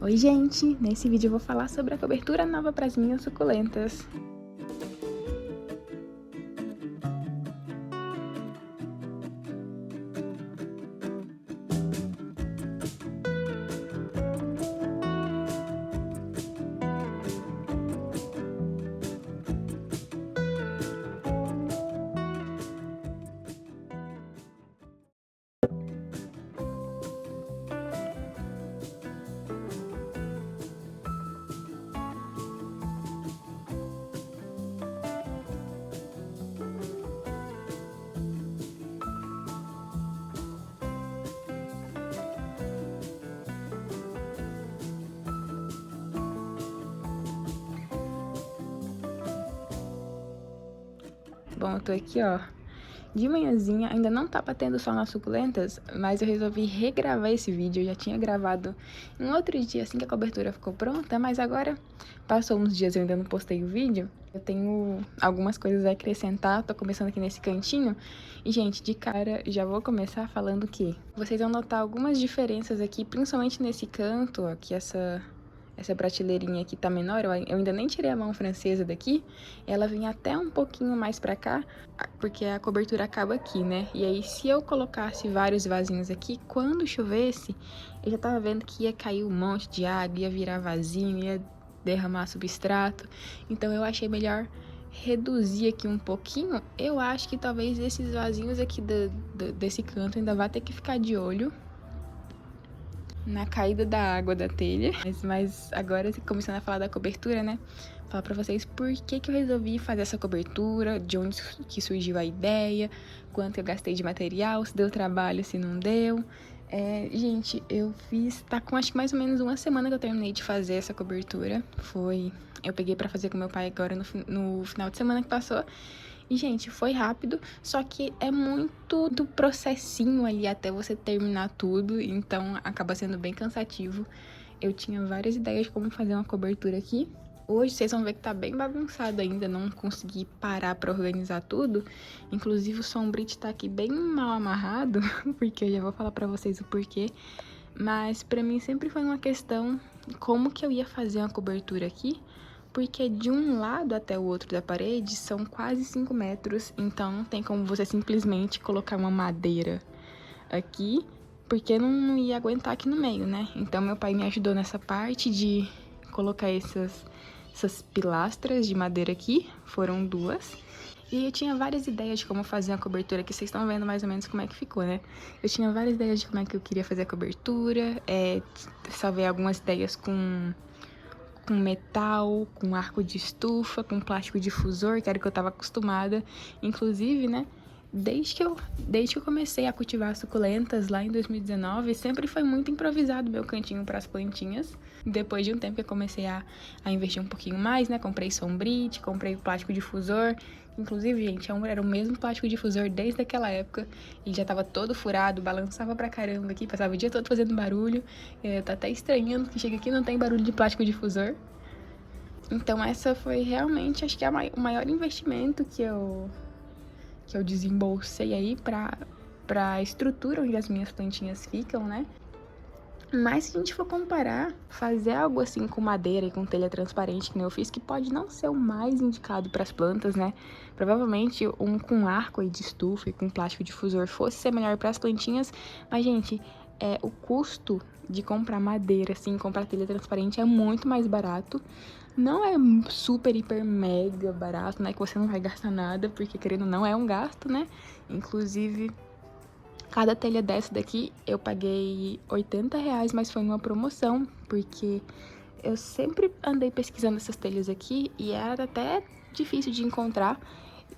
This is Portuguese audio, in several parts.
Oi gente, nesse vídeo eu vou falar sobre a cobertura nova para as minhas suculentas. Bom, eu tô aqui, ó, de manhãzinha, ainda não tá batendo sol nas suculentas, mas eu resolvi regravar esse vídeo. Eu já tinha gravado em outro dia, assim que a cobertura ficou pronta, mas agora passou uns dias e eu ainda não postei o vídeo. Eu tenho algumas coisas a acrescentar, tô começando aqui nesse cantinho. E, gente, de cara, já vou começar falando que vocês vão notar algumas diferenças aqui, principalmente nesse canto, ó, que essa prateleirinha aqui tá menor, eu ainda nem tirei a mão francesa daqui, ela vem até um pouquinho mais pra cá, porque a cobertura acaba aqui, né? E aí, se eu colocasse vários vasinhos aqui, quando chovesse, eu já tava vendo que ia cair um monte de água, ia virar vasinho, ia derramar substrato, então eu achei melhor reduzir aqui um pouquinho. Eu acho que talvez esses vasinhos aqui desse canto ainda vai ter que ficar de olho na caída da água da telha. Mas agora, começando a falar da cobertura, né? Falar pra vocês por que eu resolvi fazer essa cobertura, de onde que surgiu a ideia, quanto eu gastei de material, se deu trabalho, se não deu. Gente, eu fiz, tá com acho que mais ou menos uma semana que eu terminei de fazer essa cobertura. Eu peguei pra fazer com meu pai agora no final de semana que passou. E, gente, foi rápido, só que é muito do processinho ali até você terminar tudo, então acaba sendo bem cansativo. Eu tinha várias ideias de como fazer uma cobertura aqui. Hoje vocês vão ver que tá bem bagunçado ainda, não consegui parar pra organizar tudo. Inclusive o sombrite tá aqui bem mal amarrado, porque eu já vou falar pra vocês o porquê. Mas pra mim sempre foi uma questão como que eu ia fazer uma cobertura aqui, porque de um lado até o outro da parede são quase 5 metros, então não tem como você simplesmente colocar uma madeira aqui, porque não ia aguentar aqui no meio, né? Então meu pai me ajudou nessa parte de colocar essas pilastras de madeira aqui, foram 2. E eu tinha várias ideias de como fazer a cobertura, que vocês estão vendo mais ou menos como é que ficou, né? Eu tinha várias ideias de como é que eu queria fazer a cobertura, salvei algumas ideias com metal, com arco de estufa, com plástico difusor, que era o que eu tava acostumada. Inclusive, né, desde que eu comecei a cultivar suculentas lá em 2019, sempre foi muito improvisado meu cantinho para as plantinhas. Depois de um tempo que eu comecei a investir um pouquinho mais, né, comprei sombrite, comprei o plástico difusor. Inclusive, gente, era o mesmo plástico difusor desde aquela época. Ele já tava todo furado, balançava pra caramba aqui, passava o dia todo fazendo barulho. Tá até estranhando que chega aqui e não tem barulho de plástico difusor. Então essa foi realmente, acho que o maior investimento que eu desembolsei aí pra estrutura onde as minhas plantinhas ficam, né? Mas se a gente for comparar, fazer algo assim com madeira e com telha transparente, que nem eu fiz, que pode não ser o mais indicado para as plantas, né? Provavelmente um com arco aí de estufa e com plástico difusor fosse ser melhor para as plantinhas, mas, gente, o custo de comprar madeira, assim, comprar telha transparente é muito mais barato. Não é super, hiper, mega barato, né? Que você não vai gastar nada, porque querendo ou não é um gasto, né? Inclusive, cada telha dessa daqui eu paguei R$80, mas foi numa promoção, porque eu sempre andei pesquisando essas telhas aqui e era até difícil de encontrar.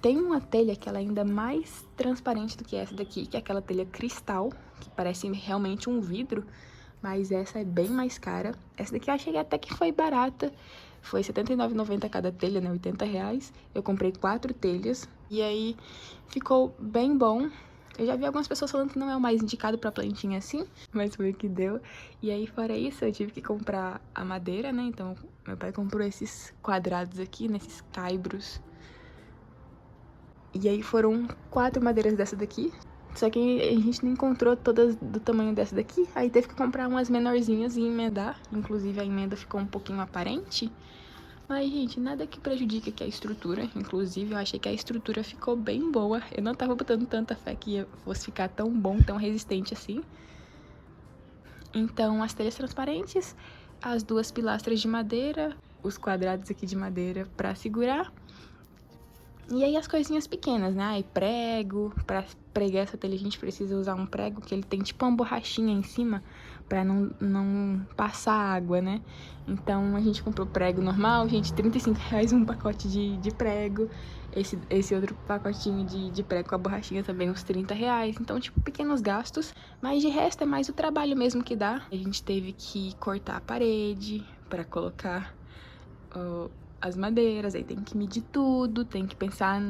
Tem uma telha que ela é ainda mais transparente do que essa daqui, que é aquela telha cristal, que parece realmente um vidro, mas essa é bem mais cara. Essa daqui eu achei até que foi barata, foi R$79,90 cada telha, né, R$80. Eu comprei 4 telhas e aí ficou bem bom. Eu já vi algumas pessoas falando que não é o mais indicado pra plantinha assim, mas foi o que deu. E aí, fora isso, eu tive que comprar a madeira, né? Então, meu pai comprou esses quadrados aqui, nesses caibros. E aí foram 4 madeiras dessa daqui. Só que a gente não encontrou todas do tamanho dessa daqui, aí teve que comprar umas menorzinhas e emendar. Inclusive a emenda ficou um pouquinho aparente. Mas, gente, nada que prejudique aqui a estrutura. Inclusive, eu achei que a estrutura ficou bem boa. Eu não tava botando tanta fé que fosse ficar tão bom, tão resistente assim. Então, as telhas transparentes, as duas pilastras de madeira, os quadrados aqui de madeira pra segurar. E aí as coisinhas pequenas, né? Aí prego, pra pregar essa telha a gente precisa usar um prego que ele tem tipo uma borrachinha em cima pra não passar água, né? Então a gente comprou prego normal, gente, R$35 um pacote de prego. Esse outro pacotinho de prego com a borrachinha também uns R$30. Então, tipo, pequenos gastos. Mas de resto é mais o trabalho mesmo que dá. A gente teve que cortar a parede pra colocar as madeiras, aí tem que medir tudo, tem que pensar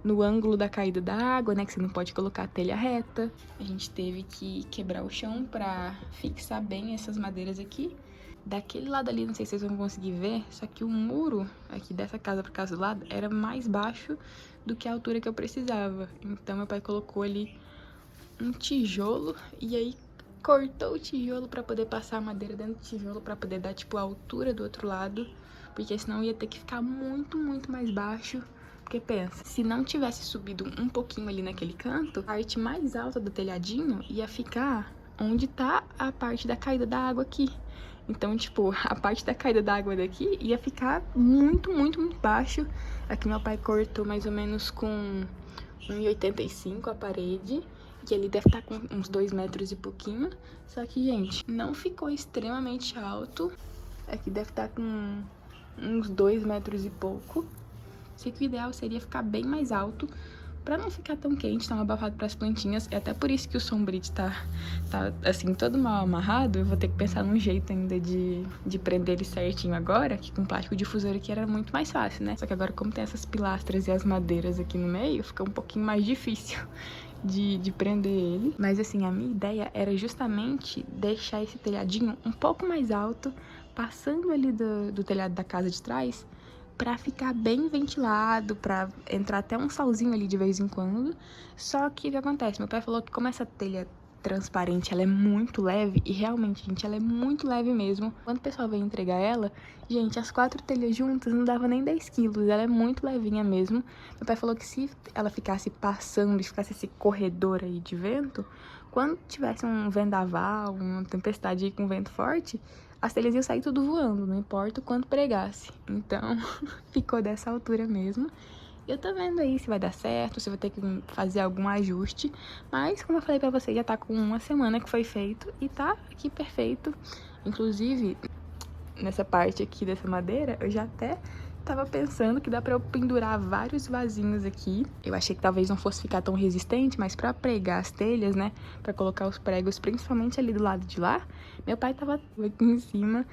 no ângulo da caída da água, né, que você não pode colocar a telha reta. A gente teve que quebrar o chão pra fixar bem essas madeiras aqui. Daquele lado ali, não sei se vocês vão conseguir ver, só que o muro aqui dessa casa pra casa do lado era mais baixo do que a altura que eu precisava. Então meu pai colocou ali um tijolo e aí cortou o tijolo pra poder passar a madeira dentro do tijolo pra poder dar, tipo, a altura do outro lado. Porque senão ia ter que ficar muito, muito mais baixo. Porque pensa, se não tivesse subido um pouquinho ali naquele canto, a parte mais alta do telhadinho ia ficar onde tá a parte da caída da água aqui. Então, tipo, a parte da caída da água daqui ia ficar muito, muito, muito baixo. Aqui meu pai cortou mais ou menos com 1,85 a parede. E ele deve estar com uns 2 metros e pouquinho. Só que, gente, não ficou extremamente alto. Aqui deve estar com uns 2 metros e pouco. Sei que o ideal seria ficar bem mais alto pra não ficar tão quente, tão abafado pras plantinhas. É até por isso que o sombrite tá assim, todo mal amarrado. Eu vou ter que pensar num jeito ainda de prender ele certinho agora, que com plástico difusor aqui era muito mais fácil, né? Só que agora, como tem essas pilastras e as madeiras aqui no meio, fica um pouquinho mais difícil de prender ele. Mas assim, a minha ideia era justamente deixar esse telhadinho um pouco mais alto, passando ali do telhado da casa de trás, pra ficar bem ventilado, pra entrar até um solzinho ali de vez em quando. Só que o que acontece? Meu pai falou que como essa telha transparente, ela é muito leve, e realmente, gente, ela é muito leve mesmo. Quando o pessoal veio entregar ela, gente, as 4 telhas juntas não dava nem 10 quilos, ela é muito levinha mesmo. Meu pai falou que se ela ficasse passando e ficasse esse corredor aí de vento, quando tivesse um vendaval, uma tempestade aí com vento forte, as telhas iam sair tudo voando, não importa o quanto pregasse. Então, ficou dessa altura mesmo. Eu tô vendo aí se vai dar certo, se vai ter que fazer algum ajuste. Mas, como eu falei pra vocês, já tá com 1 semana que foi feito e tá aqui perfeito. Inclusive, nessa parte aqui dessa madeira, eu já até tava pensando que dá pra eu pendurar vários vasinhos aqui. Eu achei que talvez não fosse ficar tão resistente, mas pra pregar as telhas, né, pra colocar os pregos, principalmente ali do lado de lá, meu pai tava aqui em cima.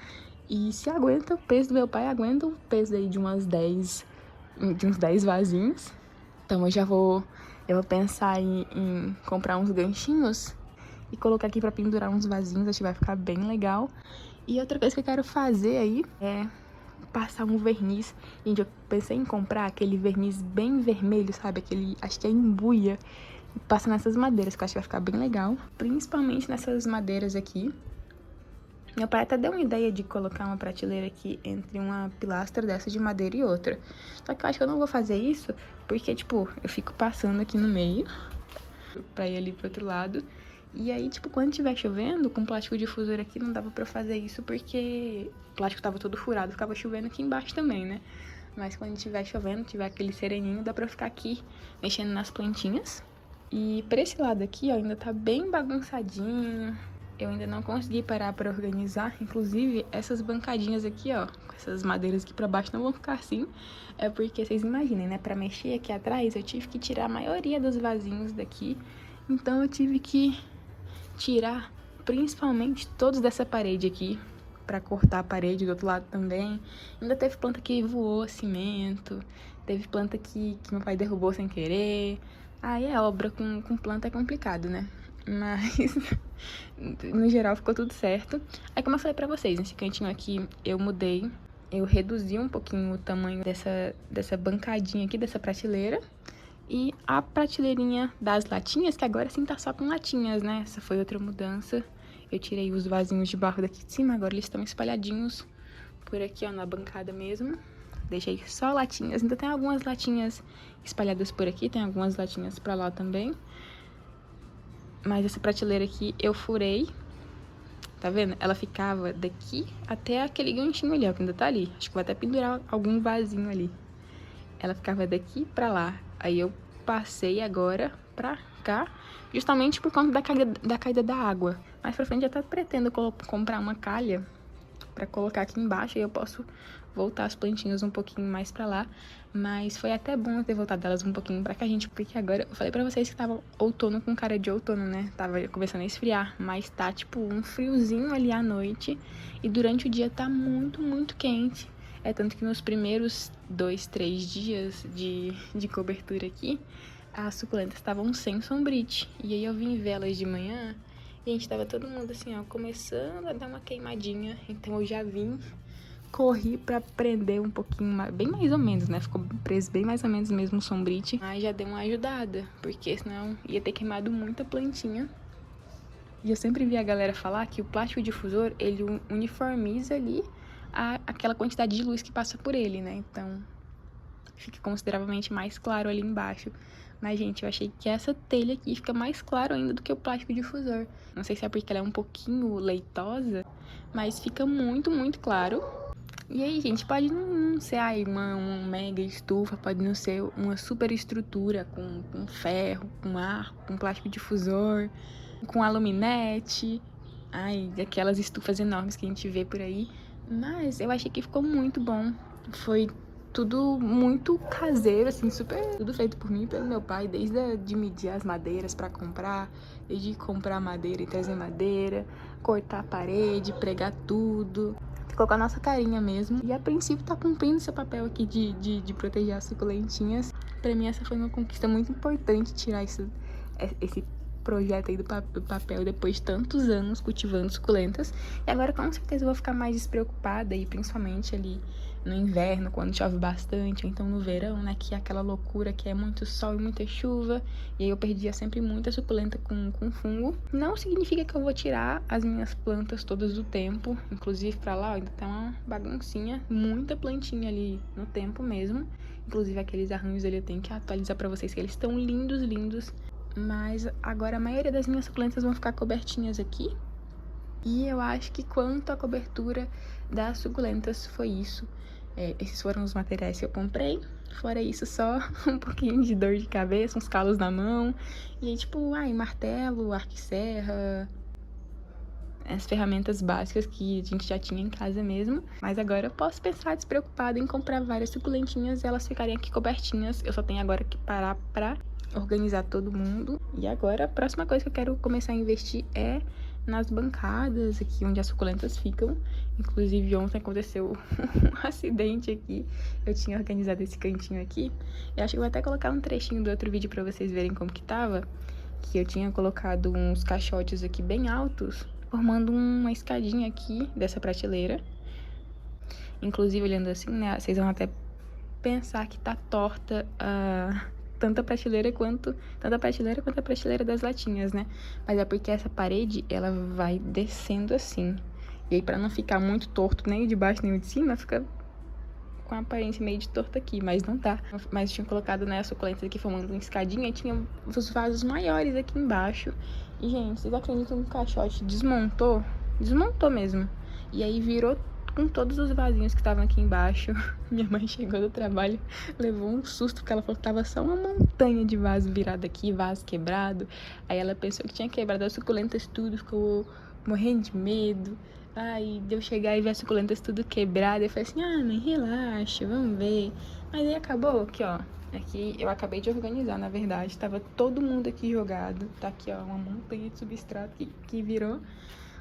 E se aguenta, o peso do meu pai aguenta o peso aí de uns 10 vasinhos. Então eu vou pensar em comprar uns ganchinhos e colocar aqui pra pendurar uns vasinhos, acho que vai ficar bem legal. E outra coisa que eu quero fazer aí é passar um verniz. Gente, eu pensei em comprar aquele verniz bem vermelho, sabe? Aquele, acho que é embuia. E passa nessas madeiras, que eu acho que vai ficar bem legal. Principalmente nessas madeiras aqui. Meu pai até deu uma ideia de colocar uma prateleira aqui entre uma pilastra dessa de madeira e outra. Só que eu acho que eu não vou fazer isso, porque, tipo, eu fico passando aqui no meio pra ir ali pro outro lado. E aí, tipo, quando tiver chovendo, com plástico difusor aqui, não dava pra fazer isso, porque o plástico tava todo furado, ficava chovendo aqui embaixo também, né? Mas quando tiver chovendo, tiver aquele sereninho, dá pra ficar aqui mexendo nas plantinhas. E pra esse lado aqui, ó, ainda tá bem bagunçadinho. Eu ainda não consegui parar pra organizar. Inclusive, essas bancadinhas aqui, ó, com essas madeiras aqui pra baixo não vão ficar assim. É porque, vocês imaginem, né? Pra mexer aqui atrás, eu tive que tirar a maioria dos vasinhos daqui. Então, eu tive que tirar principalmente todos dessa parede aqui, pra cortar a parede do outro lado também. Ainda teve planta que voou cimento, teve planta que meu pai derrubou sem querer. Aí é obra com planta é complicado, né? Mas, no geral, ficou tudo certo. Aí, como eu falei pra vocês, nesse cantinho aqui eu mudei. Eu reduzi um pouquinho o tamanho dessa bancadinha aqui, dessa prateleira. E a prateleirinha das latinhas, que agora sim tá só com latinhas, né? Essa foi outra mudança. Eu tirei os vasinhos de barro daqui de cima, agora eles estão espalhadinhos por aqui, ó, na bancada mesmo. Deixei só latinhas. Ainda tem algumas latinhas espalhadas por aqui, tem algumas latinhas pra lá também. Mas essa prateleira aqui eu furei. Tá vendo? Ela ficava daqui até aquele ganchinho ali, ó, que ainda tá ali. Acho que vou até pendurar algum vasinho ali. Ela ficava daqui pra lá. Aí eu passei agora pra cá, justamente por conta da caída da água. Mais pra frente eu até pretendo comprar uma calha pra colocar aqui embaixo, e eu posso voltar as plantinhas um pouquinho mais pra lá. Mas foi até bom eu ter voltado elas um pouquinho pra cá, gente, porque agora eu falei pra vocês que tava outono com cara de outono, né? Tava começando a esfriar, mas tá tipo um friozinho ali à noite, e durante o dia tá muito, muito quente. É tanto que nos primeiros 2, 3 dias de cobertura aqui, as suculentas estavam sem sombrite. E aí eu vim ver elas de manhã, e a gente tava todo mundo assim, ó, começando a dar uma queimadinha. Então eu já vim, corri pra prender um pouquinho, bem mais ou menos, né? Ficou preso bem mais ou menos mesmo o sombrite. Mas já deu uma ajudada, porque senão ia ter queimado muita plantinha. E eu sempre vi a galera falar que o plástico difusor, ele uniformiza ali aquela quantidade de luz que passa por ele, né? Então fica consideravelmente mais claro ali embaixo. Mas, gente, eu achei que essa telha aqui fica mais claro ainda do que o plástico difusor. Não sei se é porque ela é um pouquinho leitosa, mas fica muito, muito claro. E aí, gente, pode não ser aí uma mega estufa, pode não ser uma super estrutura com ferro, com ar, com plástico difusor, com aluminete, aquelas estufas enormes que a gente vê por aí. Mas eu achei que ficou muito bom. Foi tudo muito caseiro, assim, super... Tudo feito por mim e pelo meu pai, desde de medir as madeiras pra comprar, desde comprar madeira e trazer madeira, cortar a parede, pregar tudo. Ficou com a nossa carinha mesmo. E a princípio tá cumprindo seu papel aqui de proteger as suculentinhas. Pra mim essa foi uma conquista muito importante, tirar esse projeto aí do papel depois de tantos anos cultivando suculentas. E agora com certeza eu vou ficar mais despreocupada, e principalmente ali no inverno, quando chove bastante, ou então no verão, né, que é aquela loucura que é muito sol e muita chuva, e aí eu perdia sempre muita suculenta com fungo. Não significa que eu vou tirar as minhas plantas todas do tempo, inclusive pra lá, ó, ainda tá uma baguncinha, muita plantinha ali no tempo mesmo. Inclusive aqueles arranjos ali eu tenho que atualizar pra vocês, que eles estão lindos, lindos. Mas agora a maioria das minhas suculentas vão ficar cobertinhas aqui. E eu acho que quanto à cobertura das suculentas foi isso. Esses foram os materiais que eu comprei. Fora isso, só um pouquinho de dor de cabeça, uns calos na mão. E aí, tipo, martelo, arco e serra, as ferramentas básicas que a gente já tinha em casa mesmo. Mas agora eu posso pensar despreocupada em comprar várias suculentinhas e elas ficarem aqui cobertinhas. Eu só tenho agora que parar pra organizar todo mundo. E agora a próxima coisa que eu quero começar a investir é nas bancadas aqui onde as suculentas ficam. Inclusive ontem aconteceu um acidente aqui. Eu tinha organizado esse cantinho aqui. Eu acho que vou até colocar um trechinho do outro vídeo pra vocês verem como que tava. Que eu tinha colocado uns caixotes aqui bem altos, formando uma escadinha aqui dessa prateleira. Inclusive olhando assim, né, vocês vão até pensar que tá torta tanto a prateleira quanto a prateleira das latinhas, né? Mas é porque essa parede, ela vai descendo assim. E aí, pra não ficar muito torto nem o de baixo nem o de cima, fica com a aparência meio de torto aqui, mas não tá. Mas eu tinha colocado, né, as suculentas aqui formando uma escadinha, e tinha os vasos maiores aqui embaixo. E, gente, vocês acreditam que o caixote desmontou? Desmontou mesmo. E aí virou com todos os vasinhos que estavam aqui embaixo. Minha mãe chegou do trabalho, levou um susto, porque ela falou que tava só uma montanha de vaso virado aqui, vaso quebrado. Aí ela pensou que tinha quebrado as suculentas tudo, ficou morrendo de medo. Aí deu chegar e ver as suculentas tudo quebrado. Eu falei assim, mãe, relaxa, vamos ver. Mas aí acabou aqui, ó. Aqui eu acabei de organizar, na verdade. Tava todo mundo aqui jogado. Tá aqui, ó, uma montanha de substrato que virou.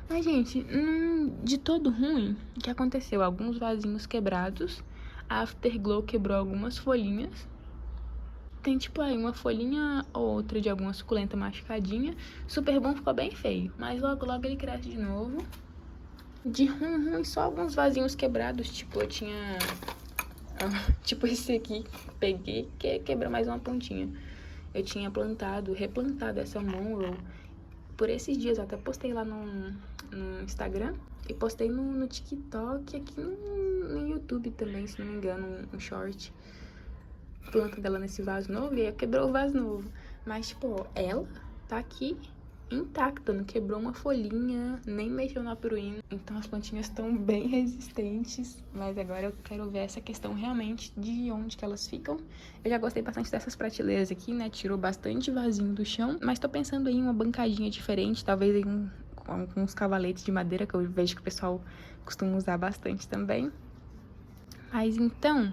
Mas, gente, de todo ruim, o que aconteceu? Alguns vasinhos quebrados, a Afterglow quebrou algumas folhinhas. Tem, tipo, aí uma folhinha ou outra de alguma suculenta machucadinha. Super bom, ficou bem feio, mas logo, logo ele cresce de novo. De ruim, só alguns vasinhos quebrados, tipo, eu tinha... tipo esse aqui, peguei, que quebrou mais uma pontinha. eu tinha replantado essa Monroe por esses dias. Eu até postei lá no Instagram e postei no TikTok, aqui no YouTube também, se não me engano, um short. Planta dela nesse vaso novo e aí quebrou o vaso novo. Mas, tipo, ela tá aqui intacta, não quebrou uma folhinha, nem mexeu no aproíno. Então as plantinhas estão bem resistentes, mas agora eu quero ver essa questão realmente de onde que elas ficam. Eu já gostei bastante dessas prateleiras aqui, né? Tirou bastante vasinho do chão, mas tô pensando em uma bancadinha diferente, talvez em uns cavaletes de madeira, que eu vejo que o pessoal costuma usar bastante também. Mas então,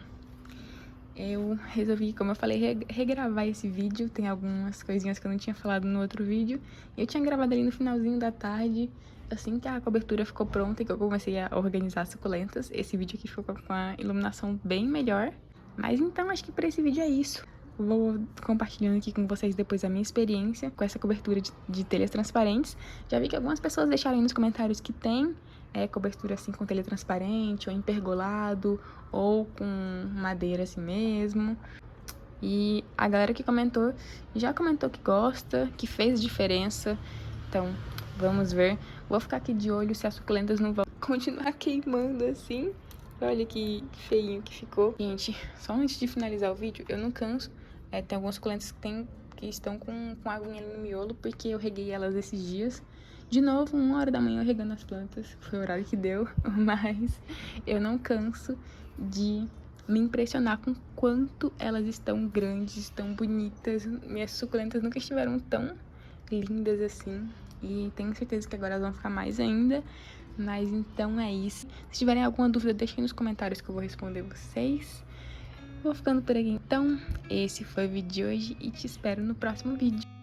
eu resolvi, como eu falei, regravar esse vídeo. Tem algumas coisinhas que eu não tinha falado no outro vídeo. Eu tinha gravado ali no finalzinho da tarde, assim que a cobertura ficou pronta e que eu comecei a organizar as suculentas. Esse vídeo aqui ficou com a iluminação bem melhor. Mas então, acho que para esse vídeo é isso. Vou compartilhando aqui com vocês depois a minha experiência com essa cobertura de telhas transparentes. Já vi que algumas pessoas deixaram aí nos comentários que tem cobertura assim com telha transparente, ou empergolado, ou com madeira assim mesmo. E a galera que comentou, já comentou que gosta, que fez diferença. Então, vamos ver. Vou ficar aqui de olho se as suculentas não vão continuar queimando assim. Olha que feinho que ficou. Gente, só antes de finalizar o vídeo, eu não canso. Tem algumas suculentas que estão com aguinha no miolo, porque eu reguei elas esses dias. De novo, 1h da manhã regando as plantas. Foi o horário que deu, mas eu não canso de me impressionar com quanto elas estão grandes, tão bonitas. Minhas suculentas nunca estiveram tão lindas assim. E tenho certeza que agora elas vão ficar mais ainda. Mas então é isso. Se tiverem alguma dúvida, deixem nos comentários que eu vou responder vocês. Vou ficando por aqui então. Esse foi o vídeo de hoje e te espero no próximo vídeo.